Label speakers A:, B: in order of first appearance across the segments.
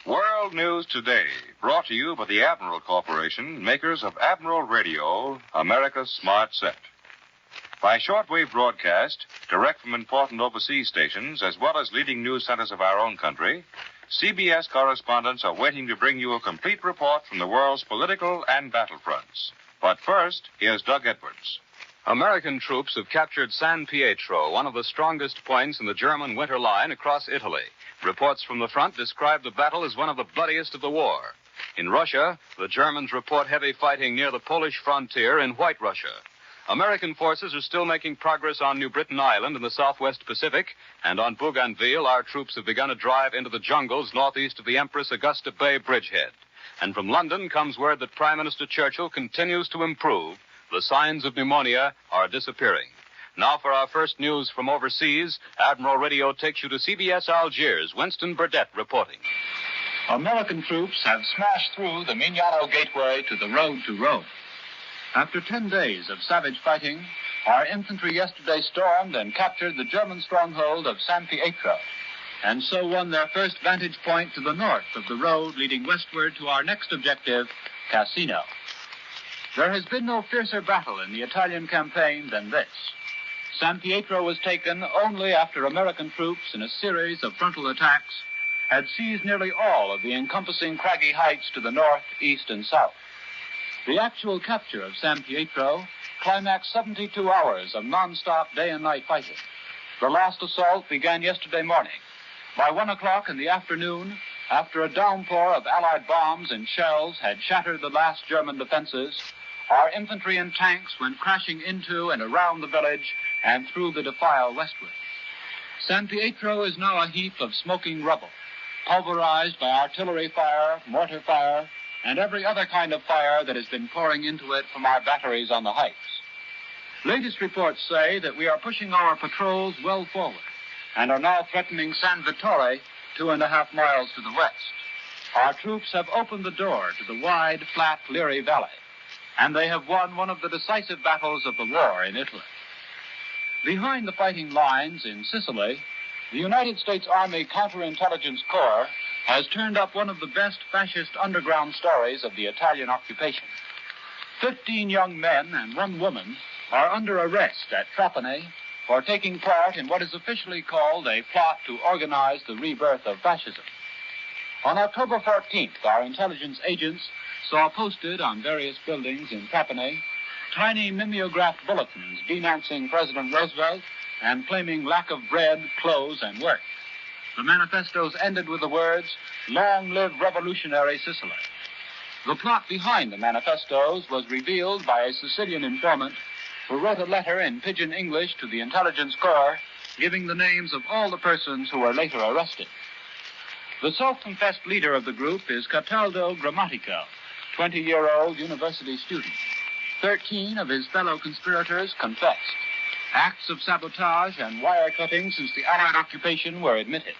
A: World News Today, brought to you by the Admiral Corporation, makers of Admiral Radio, America's smart set. By shortwave broadcast, direct from important overseas stations, as well as leading news centers of our own country, CBS correspondents are waiting to bring you a complete report from the world's political and battlefronts. But first, here's Doug Edwards.
B: American troops have captured San Pietro, one of the strongest points in the German winter line across Italy. Reports from the front describe the battle as one of the bloodiest of the war. In Russia, the Germans report heavy fighting near the Polish frontier in White Russia. American forces are still making progress on New Britain Island in the southwest Pacific, and on Bougainville, our troops have begun a drive into the jungles northeast of the Empress Augusta Bay bridgehead. And from London comes word that Prime Minister Churchill continues to improve. The signs of pneumonia are disappearing. Now for our first news from overseas, Admiral Radio takes you to CBS Algiers. Winston Burdett reporting.
C: American troops have smashed through the Mignano Gateway to the road to Rome. After 10 days of savage fighting, our infantry yesterday stormed and captured the German stronghold of San Pietro, and so won their first vantage point to the north of the road leading westward to our next objective, Cassino. There has been no fiercer battle in the Italian campaign than this. San Pietro was taken only after American troops, in a series of frontal attacks, had seized nearly all of the encompassing craggy heights to the north, east, and south. The actual capture of San Pietro climaxed 72 hours of non-stop day and night fighting. The last assault began yesterday morning. By 1 o'clock in the afternoon, after a downpour of Allied bombs and shells had shattered the last German defenses, our infantry and tanks went crashing into and around the village and through the defile westward. San Pietro is now a heap of smoking rubble, pulverized by artillery fire, mortar fire, and every other kind of fire that has been pouring into it from our batteries on the heights. Latest reports say that we are pushing our patrols well forward and are now threatening San Vittore 2.5 miles to the west. Our troops have opened the door to the wide, flat Liri Valley, and they have won one of the decisive battles of the war in Italy. Behind the fighting lines in Sicily, the United States Army Counterintelligence Corps has turned up one of the best fascist underground stories of the Italian occupation. 15 young men and 1 woman are under arrest at Trapani for taking part in what is officially called a plot to organize the rebirth of fascism. On October 14th, our intelligence agents saw posted on various buildings in Trapani tiny mimeographed bulletins denouncing President Roosevelt and claiming lack of bread, clothes, and work. The manifestos ended with the words, "Long live revolutionary Sicily." The plot behind the manifestos was revealed by a Sicilian informant who wrote a letter in pidgin English to the Intelligence Corps giving the names of all the persons who were later arrested. The self-confessed leader of the group is Cataldo Grammatico, 20-year-old university student. 13 of his fellow conspirators confessed. Acts of sabotage and wire-cutting since the Allied occupation were admitted.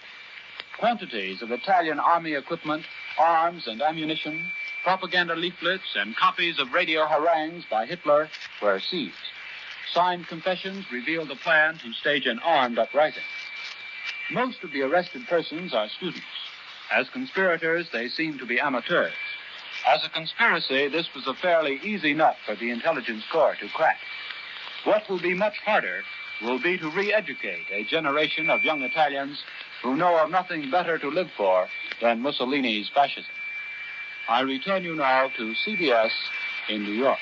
C: Quantities of Italian army equipment, arms and ammunition, propaganda leaflets, and copies of radio harangues by Hitler were seized. Signed confessions revealed a plan to stage an armed uprising. Most of the arrested persons are students. As conspirators, they seem to be amateurs. As a conspiracy, this was a fairly easy nut for the Intelligence Corps to crack. What will be much harder will be to re-educate a generation of young Italians who know of nothing better to live for than Mussolini's fascism. I return you now to CBS in New York.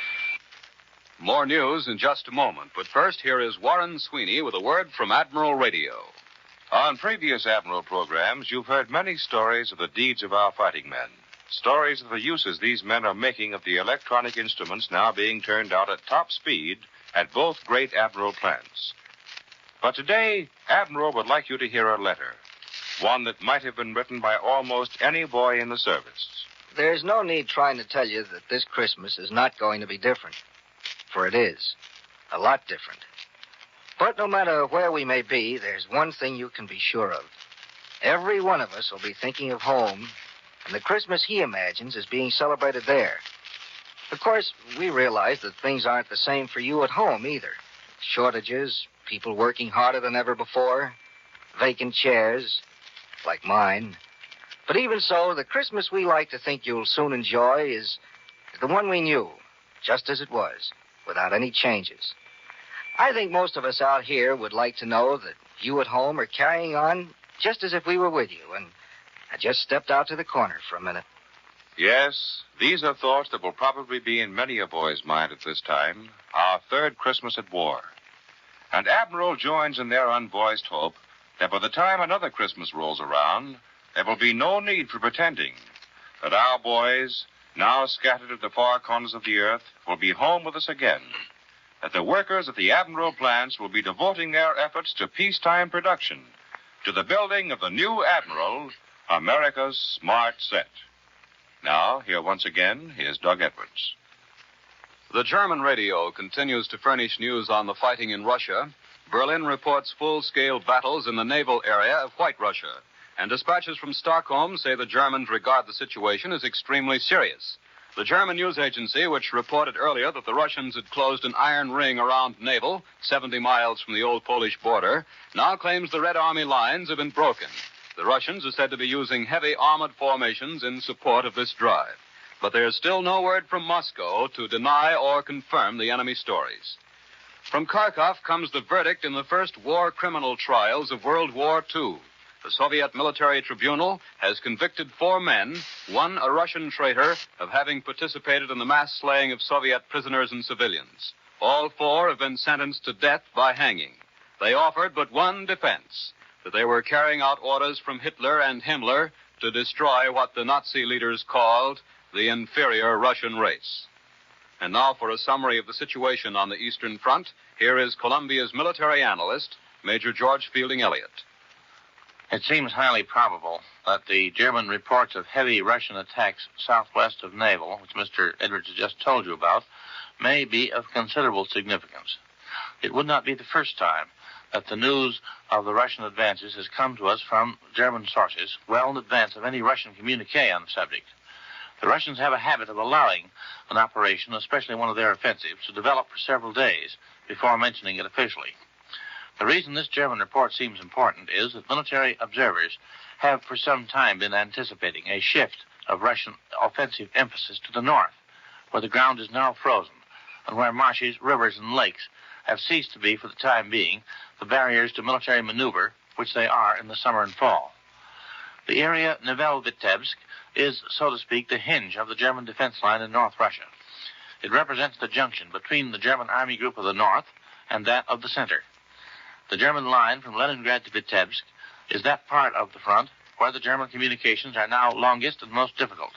B: More news in just a moment, but first here is Warren Sweeney with a word from Admiral Radio.
A: On previous Admiral programs, you've heard many stories of the deeds of our fighting men. Stories of the uses these men are making of the electronic instruments now being turned out at top speed at both great Admiral plants. But today, Admiral would like you to hear a letter, one that might have been written by almost any boy in the service.
D: There's no need trying to tell you that this Christmas is not going to be different, for it is. A lot different. But no matter where we may be, there's one thing you can be sure of. Every one of us will be thinking of home, and the Christmas he imagines is being celebrated there. Of course, we realize that things aren't the same for you at home either. Shortages, people working harder than ever before, vacant chairs, like mine. But even so, the Christmas we like to think you'll soon enjoy is the one we knew, just as it was, without any changes. I think most of us out here would like to know that you at home are carrying on just as if we were with you, and I just stepped out to the corner for a minute.
A: Yes, these are thoughts that will probably be in many a boy's mind at this time, our third Christmas at war. And Admiral joins in their unvoiced hope that by the time another Christmas rolls around, there will be no need for pretending that our boys, now scattered at the far corners of the earth, will be home with us again, that the workers at the Admiral plants will be devoting their efforts to peacetime production, to the building of the new Admiral, America's smart set. Now, here once again is Doug Edwards.
B: The German radio continues to furnish news on the fighting in Russia. Berlin reports full-scale battles in the naval area of White Russia. And dispatches from Stockholm say the Germans regard the situation as extremely serious. The German news agency, which reported earlier that the Russians had closed an iron ring around Nevel, 70 miles from the old Polish border, now claims the Red Army lines have been broken. The Russians are said to be using heavy armored formations in support of this drive. But there's still no word from Moscow to deny or confirm the enemy stories. From Kharkov comes the verdict in the first war criminal trials of World War II. The Soviet military tribunal has convicted 4 men, one a Russian traitor, of having participated in the mass slaying of Soviet prisoners and civilians. All 4 have been sentenced to death by hanging. They offered but one defense, that they were carrying out orders from Hitler and Himmler to destroy what the Nazi leaders called the inferior Russian race. And now for a summary of the situation on the Eastern Front, here is Columbia's military analyst, Major George Fielding Elliott.
E: It seems highly probable that the German reports of heavy Russian attacks southwest of Nevel, which Mr. Edwards has just told you about, may be of considerable significance. It would not be the first time that the news of the Russian advances has come to us from German sources well in advance of any Russian communique on the subject. The Russians have a habit of allowing an operation, especially one of their offensives, to develop for several days before mentioning it officially. The reason this German report seems important is that military observers have for some time been anticipating a shift of Russian offensive emphasis to the north, where the ground is now frozen, and where marshes, rivers, and lakes have ceased to be, for the time being, the barriers to military maneuver, which they are in the summer and fall. The area Nevel and Vitebsk is, so to speak, the hinge of the German defense line in North Russia. It represents the junction between the German army group of the north and that of the center. The German line from Leningrad to Vitebsk is that part of the front where the German communications are now longest and most difficult.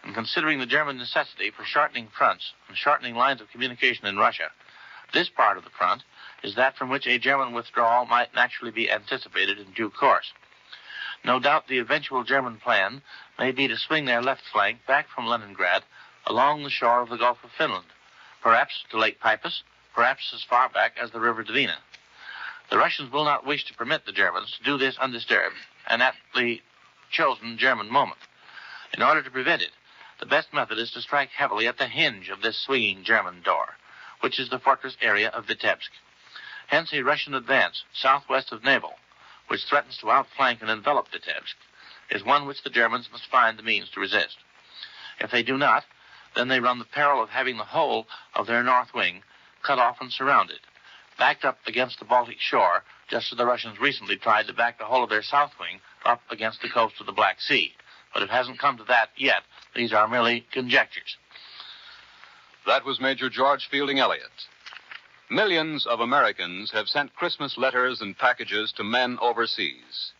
E: And considering the German necessity for shortening fronts and shortening lines of communication in Russia, this part of the front is that from which a German withdrawal might naturally be anticipated in due course. No doubt the eventual German plan may be to swing their left flank back from Leningrad along the shore of the Gulf of Finland, perhaps to Lake Peipus, perhaps as far back as the River Dvina. The Russians will not wish to permit the Germans to do this undisturbed and at the chosen German moment. In order to prevent it, the best method is to strike heavily at the hinge of this swinging German door, which is the fortress area of Vitebsk. Hence, a Russian advance southwest of Nevel, which threatens to outflank and envelop Vitebsk, is one which the Germans must find the means to resist. If they do not, then they run the peril of having the whole of their north wing cut off and surrounded, backed up against the Baltic shore, just as the Russians recently tried to back the whole of their south wing up against the coast of the Black Sea. But it hasn't come to that yet. These are merely conjectures.
B: That was Major George Fielding Elliott. Millions of Americans have sent Christmas letters and packages to men overseas.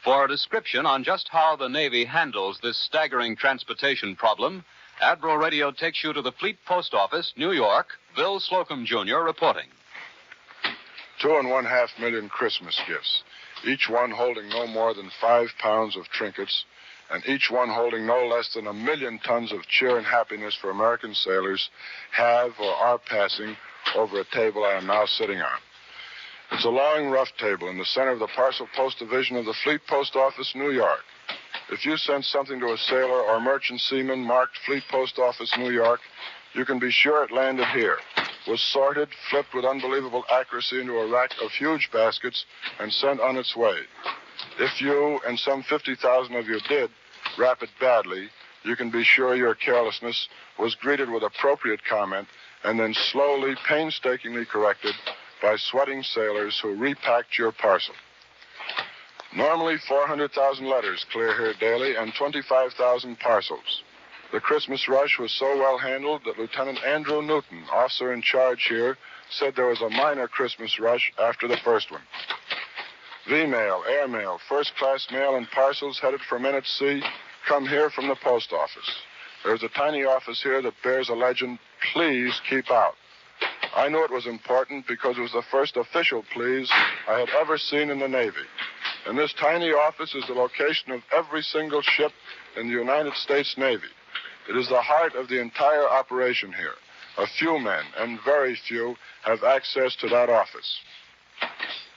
B: For a description on just how the Navy handles this staggering transportation problem, Admiral Radio takes you to the Fleet Post Office, New York. Bill Slocum, Jr. reporting.
F: 2.5 million Christmas gifts, each one holding no more than 5 pounds of trinkets, and each one holding no less than 1 million tons of cheer and happiness for American sailors, have or are passing over a table I am now sitting on. It's a long, rough table in the center of the Parcel Post Division of the Fleet Post Office, New York. If you send something to a sailor or merchant seaman marked Fleet Post Office, New York, you can be sure it landed here, was sorted, flipped with unbelievable accuracy into a rack of huge baskets, and sent on its way. If you, and some 50,000 of you did, rapid badly, you can be sure your carelessness was greeted with appropriate comment and then slowly, painstakingly corrected by sweating sailors who repacked your parcel. Normally 400,000 letters clear here daily and 25,000 parcels. The Christmas rush was so well handled that Lieutenant Andrew Newton, officer in charge here, said there was a minor Christmas rush after the first one. V-mail, airmail, first-class mail, and parcels headed for men at sea come here from the post office. There's a tiny office here that bears a legend, "Please keep out." I knew it was important because it was the first official please I had ever seen in the Navy. And this tiny office is the location of every single ship in the United States Navy. It is the heart of the entire operation here. A few men, and very few, have access to that office.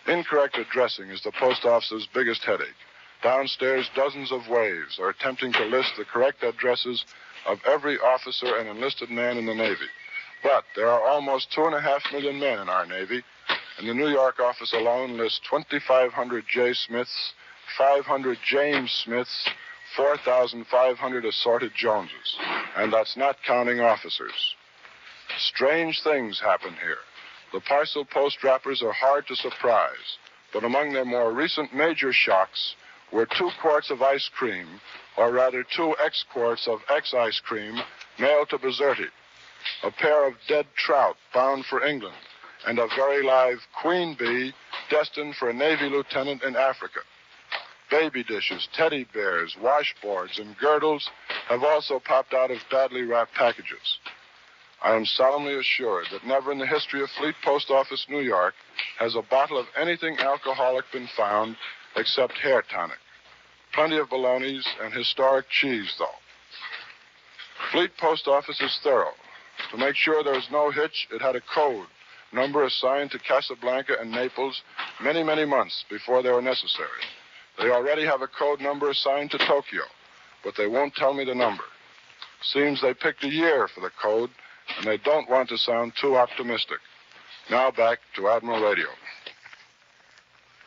F: Incorrect addressing is the post office's biggest headache. Downstairs, dozens of waves are attempting to list the correct addresses of every officer and enlisted man in the Navy. But there are almost 2.5 million men in our Navy, and the New York office alone lists 2,500 J. Smiths, 500 James Smiths, 4,500 assorted Joneses. And that's not counting officers. Strange things happen here. The parcel post wrappers are hard to surprise, but among their more recent major shocks were 2 quarts of ice cream, or rather 2 X-quarts of X-ice cream, mailed to Bizerti, a pair of dead trout bound for England, and a very live queen bee destined for a Navy lieutenant in Africa. Baby dishes, teddy bears, washboards, and girdles have also popped out of badly wrapped packages. I am solemnly assured that never in the history of Fleet Post Office, New York, has a bottle of anything alcoholic been found except hair tonic. Plenty of bolognas and historic cheese, though. Fleet Post Office is thorough. To make sure there is no hitch, it had a code number assigned to Casablanca and Naples many, many months before they were necessary. They already have a code number assigned to Tokyo, but they won't tell me the number. Seems they picked a year for the code, and they don't want to sound too optimistic. Now back to Admiral Radio.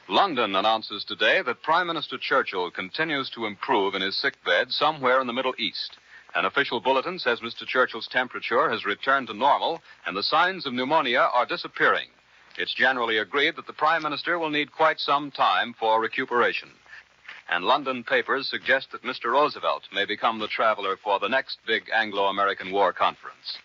B: London announces today that Prime Minister Churchill continues to improve in his sickbed somewhere in the Middle East. An official bulletin says Mr. Churchill's temperature has returned to normal and the signs of pneumonia are disappearing. It's generally agreed that the Prime Minister will need quite some time for recuperation. And London papers suggest that Mr. Roosevelt may become the traveler for the next big Anglo-American war conference.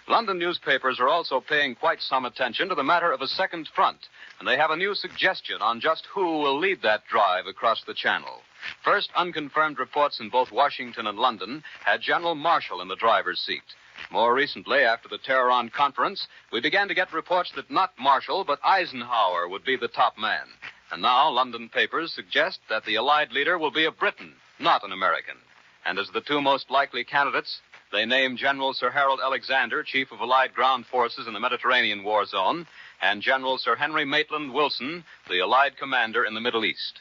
B: London newspapers are also paying quite some attention to the matter of a second front, and they have a new suggestion on just who will lead that drive across the Channel. First, unconfirmed reports in both Washington and London had General Marshall in the driver's seat. More recently, after the Tehran conference, we began to get reports that not Marshall, but Eisenhower would be the top man. And now London papers suggest that the Allied leader will be a Briton, not an American. And as the 2 most likely candidates, they name General Sir Harold Alexander, Chief of Allied Ground Forces in the Mediterranean War Zone, and General Sir Henry Maitland Wilson, the Allied commander in the Middle East.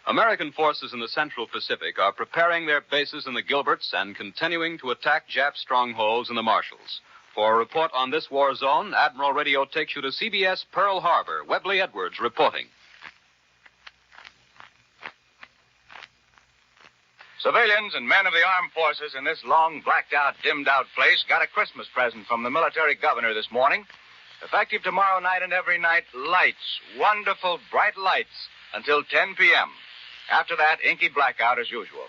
B: American forces in the Central Pacific are preparing their bases in the Gilberts and continuing to attack Jap strongholds in the Marshalls. For a report on this war zone, Admiral Radio takes you to CBS Pearl Harbor. Webley Edwards reporting.
G: Civilians and men of the armed forces in this long, blacked-out, dimmed-out place got a Christmas present from the military governor this morning. Effective tomorrow night and every night, lights, wonderful, bright lights, until 10 p.m. After that, inky blackout as usual.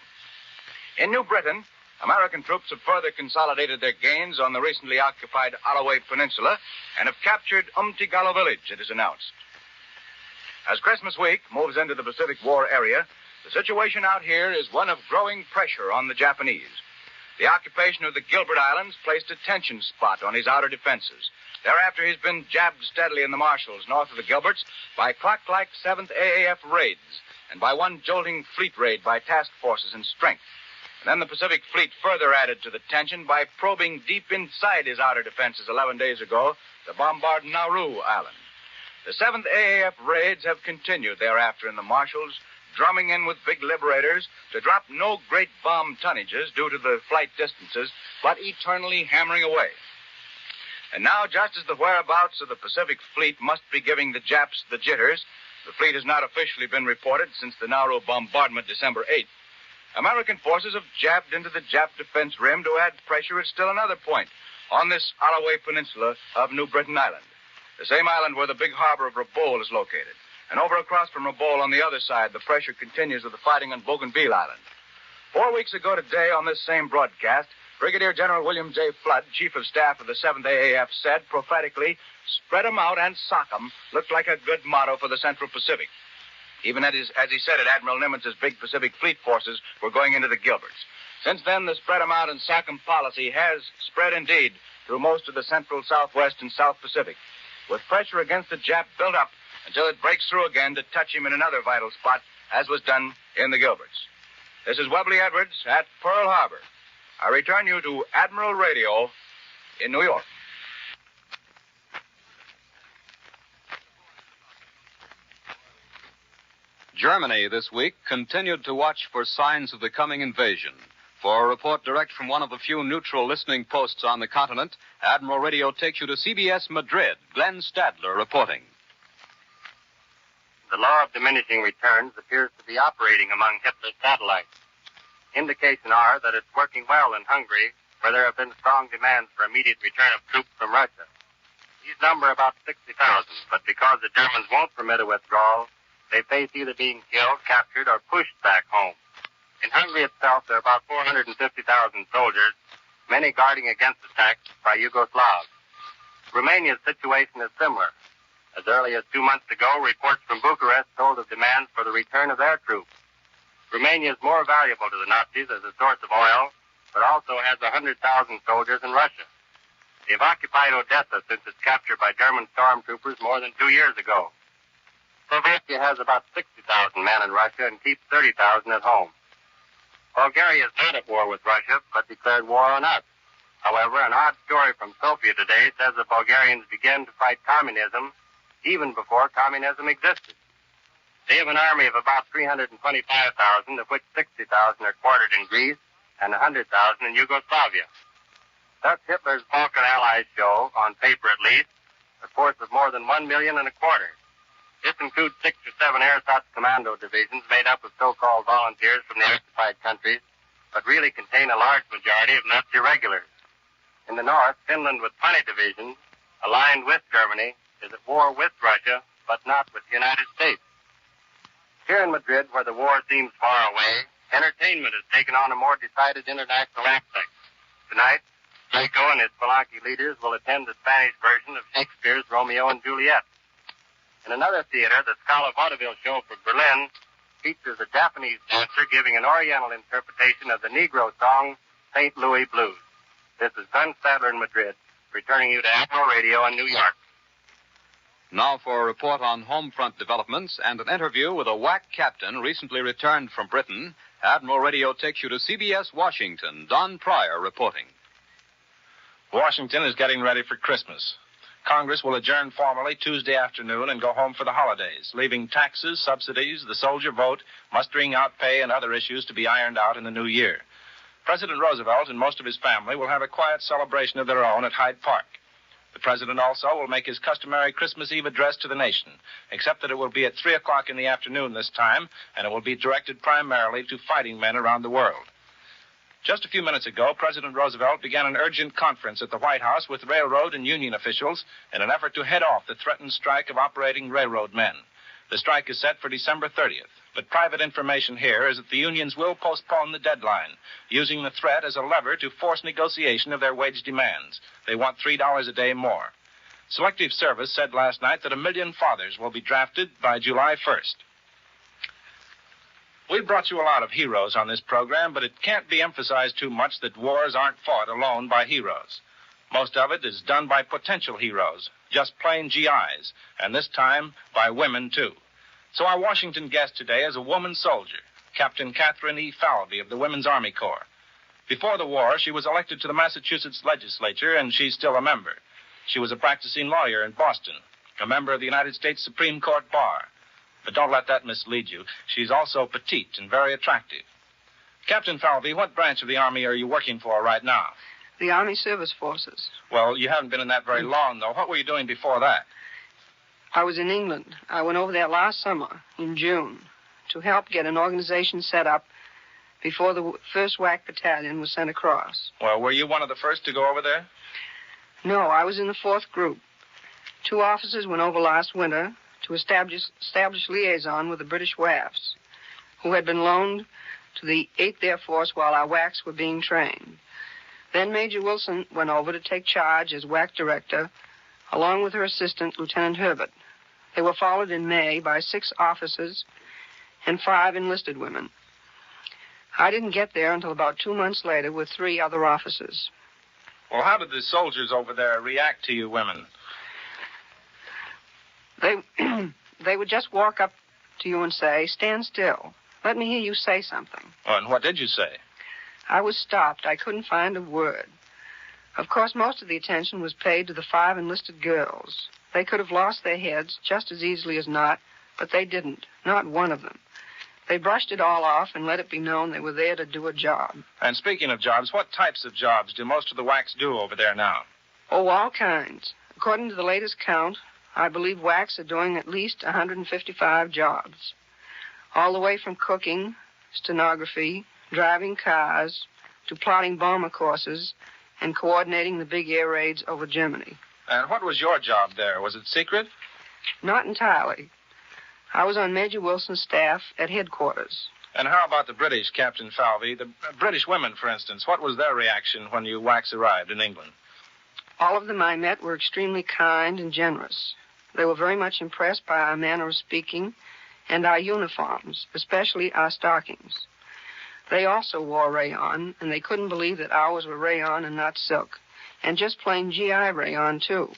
G: In New Britain, American troops have further consolidated their gains on the recently occupied Alloway Peninsula and have captured Umtigalo village, it is announced. As Christmas week moves into the Pacific War area, the situation out here is one of growing pressure on the Japanese. The occupation of the Gilbert Islands placed a tension spot on his outer defenses. Thereafter, he's been jabbed steadily in the Marshalls north of the Gilberts by clock-like 7th AAF raids and by one jolting fleet raid by task forces in strength. And then the Pacific Fleet further added to the tension by probing deep inside his outer defenses 11 days ago to bombard Nauru Island. The 7th AAF raids have continued thereafter in the Marshalls, drumming in with big liberators to drop no great bomb tonnages due to the flight distances, but eternally hammering away. And now, just as the whereabouts of the Pacific Fleet must be giving the Japs the jitters, the fleet has not officially been reported since the Nauru bombardment December 8th. American forces have jabbed into the Jap defense rim to add pressure at still another point on this Holloway Peninsula of New Britain Island, the same island where the big harbor of Rabaul is located. And over across from Rabaul on the other side, the pressure continues with the fighting on Bougainville Island. 4 weeks ago today on this same broadcast, Brigadier General William J. Flood, Chief of Staff of the 7th AAF, said prophetically, "Spread 'em out and sock 'em" looked like a good motto for the Central Pacific. Even as he said it, Admiral Nimitz' big Pacific Fleet forces were going into the Gilberts. Since then, the spread 'em out and sock 'em policy has spread indeed through most of the Central, Southwest, and South Pacific, with pressure against the Jap built up until it breaks through again to touch him in another vital spot, as was done in the Gilberts. This is Webley Edwards at Pearl Harbor. I return you to Admiral Radio in New York.
B: Germany this week continued to watch for signs of the coming invasion. For a report direct from one of the few neutral listening posts on the continent, Admiral Radio takes you to CBS Madrid. Glenn Stadler reporting.
H: The law of diminishing returns appears to be operating among Hitler's satellites. Indications are that it's working well in Hungary, where there have been strong demands for immediate return of troops from Russia. These number about 60,000, but because the Germans won't permit a withdrawal, they face either being killed, captured, or pushed back home. In Hungary itself, there are about 450,000 soldiers, many guarding against attacks by Yugoslavs. Romania's situation is similar. As early as 2 months ago, reports from Bucharest told of demands for the return of their troops. Romania is more valuable to the Nazis as a source of oil, but also has 100,000 soldiers in Russia. They've occupied Odessa since its capture by German stormtroopers more than 2 years ago. Slovakia has about 60,000 men in Russia and keeps 30,000 at home. Bulgaria is not at war with Russia, but declared war on us. However, an odd story from Sofia today says the Bulgarians began to fight communism even before communism existed. They have an army of about 325,000, of which 60,000 are quartered in Greece and 100,000 in Yugoslavia. Thus, Hitler's Balkan allies show, on paper at least, a force of more than 1.25 million. This includes 6 or 7 ersatz commando divisions made up of so-called volunteers from the occupied countries, but really contain a large majority of Nazi regulars. In the north, Finland with 20 divisions, aligned with Germany, is at war with Russia, but not with the United States. Here in Madrid, where the war seems far away, entertainment has taken on a more decided international aspect. Tonight, Franco and his Palanque leaders will attend the Spanish version of Shakespeare's Romeo and Juliet. In another theater, the Scala Vaudeville show for Berlin features a Japanese dancer giving an Oriental interpretation of the Negro song, St. Louis Blues. This is Glenn Stadler in Madrid, returning you to Admiral Radio in New York.
B: Now for a report on home front developments and an interview with a WWII captain recently returned from Britain, Admiral Radio takes you to CBS Washington. Don Pryor reporting.
I: Washington is getting ready for Christmas. Congress will adjourn formally Tuesday afternoon and go home for the holidays, leaving taxes, subsidies, the soldier vote, mustering out pay, and other issues to be ironed out in the new year. President Roosevelt and most of his family will have a quiet celebration of their own at Hyde Park. The president also will make his customary Christmas Eve address to the nation, except that it will be at 3 o'clock in the afternoon this time, and it will be directed primarily to fighting men around the world. Just a few minutes ago, President Roosevelt began an urgent conference at the White House with railroad and union officials in an effort to head off the threatened strike of operating railroad men. The strike is set for December 30th, but private information here is that the unions will postpone the deadline, using the threat as a lever to force negotiation of their wage demands. They want $3 a day more. Selective Service said last night that 1 million fathers will be drafted by July 1st. We brought you a lot of heroes on this program, but it can't be emphasized too much that wars aren't fought alone by heroes. Most of it is done by potential heroes, just plain GIs, and this time by women, too. So our Washington guest today is a woman soldier, Captain Catherine E. Falvey of the Women's Army Corps. Before the war, she was elected to the Massachusetts legislature, and she's still a member. She was a practicing lawyer in Boston, a member of the United States Supreme Court Bar. But don't let that mislead you. She's also petite and very attractive. Captain Falvey, what branch of the Army are you working for right now?
J: The Army Service Forces.
I: Well, you haven't been in that very long, though. What were you doing before that?
J: I was in England. I went over there last summer, in June, to help get an organization set up before the 1st WAC Battalion was sent across.
I: Well, were you one of the first to go over there?
J: No, I was in the 4th group. 2 officers went over last winter to establish liaison with the British WAFs, who had been loaned to the 8th Air Force while our WACs were being trained. Then Major Wilson went over to take charge as WAC director, along with her assistant, Lieutenant Herbert. They were followed in May by 6 officers and 5 enlisted women. I didn't get there until about 2 months later with 3 other officers.
I: Well, how did the soldiers over there react to you women?
J: They would just walk up to you and say, "Stand still. Let me hear you say something."
I: Oh, and what did you say?
J: I was stopped. I couldn't find a word. Of course, most of the attention was paid to the 5 enlisted girls. They could have lost their heads just as easily as not, but they didn't. Not one of them. They brushed it all off and let it be known they were there to do a job.
I: And speaking of jobs, what types of jobs do most of the WACs do over there now?
J: Oh, all kinds. According to the latest count, I believe WACs are doing at least 155 jobs. All the way from cooking, stenography, driving cars, to plotting bomber courses and coordinating the big air raids over Germany.
I: And what was your job there? Was it secret?
J: Not entirely. I was on Major Wilson's staff at headquarters.
I: And how about the British, Captain Falvey? The British women, for instance. What was their reaction when you WACs arrived in England?
J: All of them I met were extremely kind and generous. They were very much impressed by our manner of speaking and our uniforms, especially our stockings. They also wore rayon, and they couldn't believe that ours were rayon and not silk, and just plain GI rayon, too.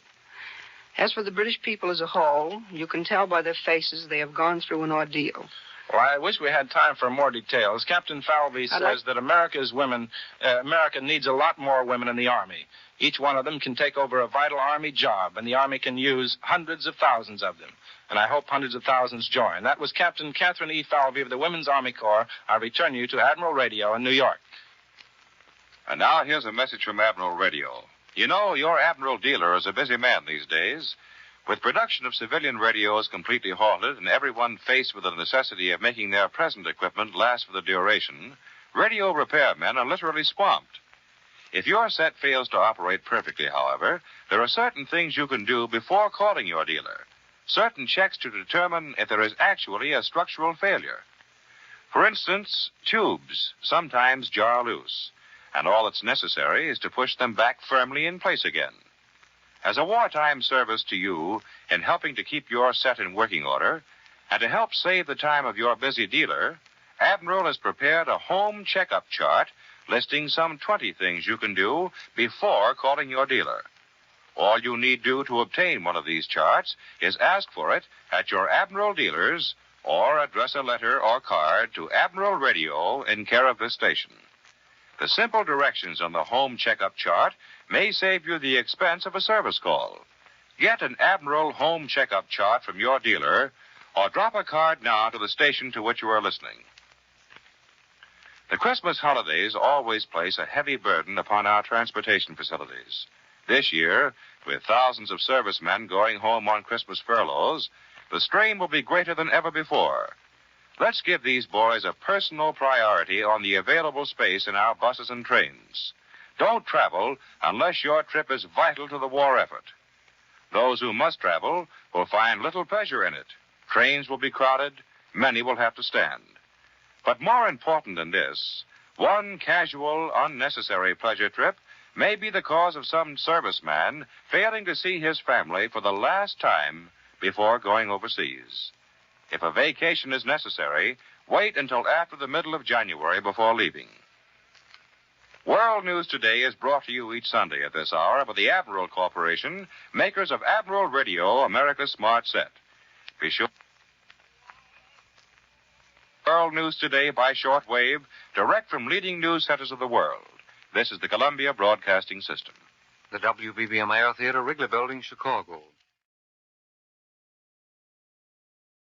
J: As for the British people as a whole, you can tell by their faces they have gone through an ordeal.
I: Well, I wish we had time for more details. Captain Falvey says that America needs a lot more women in the Army. Each one of them can take over a vital Army job, and the Army can use hundreds of thousands of them. And I hope hundreds of thousands join. That was Captain Catherine E. Falvey of the Women's Army Corps. I return you to Admiral Radio in New York.
A: And now here's a message from Admiral Radio. You know, your Admiral dealer is a busy man these days. With production of civilian radios completely halted and everyone faced with the necessity of making their present equipment last for the duration, radio repairmen are literally swamped. If your set fails to operate perfectly, however, there are certain things you can do before calling your dealer. Certain checks to determine if there is actually a structural failure. For instance, tubes sometimes jar loose, and all that's necessary is to push them back firmly in place again. As a wartime service to you in helping to keep your set in working order, and to help save the time of your busy dealer, Admiral has prepared a home checkup chart listing some 20 things you can do before calling your dealer. All you need do to obtain one of these charts is ask for it at your Admiral dealers or address a letter or card to Admiral Radio in care of this station. The simple directions on the home checkup chart may save you the expense of a service call. Get an Admiral home checkup chart from your dealer or drop a card now to the station to which you are listening. The Christmas holidays always place a heavy burden upon our transportation facilities. This year, with thousands of servicemen going home on Christmas furloughs, the strain will be greater than ever before. Let's give these boys a personal priority on the available space in our buses and trains. Don't travel unless your trip is vital to the war effort. Those who must travel will find little pleasure in it. Trains will be crowded, many will have to stand. But more important than this, one casual, unnecessary pleasure trip may be the cause of some serviceman failing to see his family for the last time before going overseas. If a vacation is necessary, wait until after the middle of January before leaving. World News Today is brought to you each Sunday at this hour by the Admiral Corporation, makers of Admiral Radio, America's Smart Set. Be sure. World News Today by shortwave, direct from leading news centers of the world. This is the Columbia Broadcasting System.
K: The WBBM Air Theater, Wrigley Building, Chicago.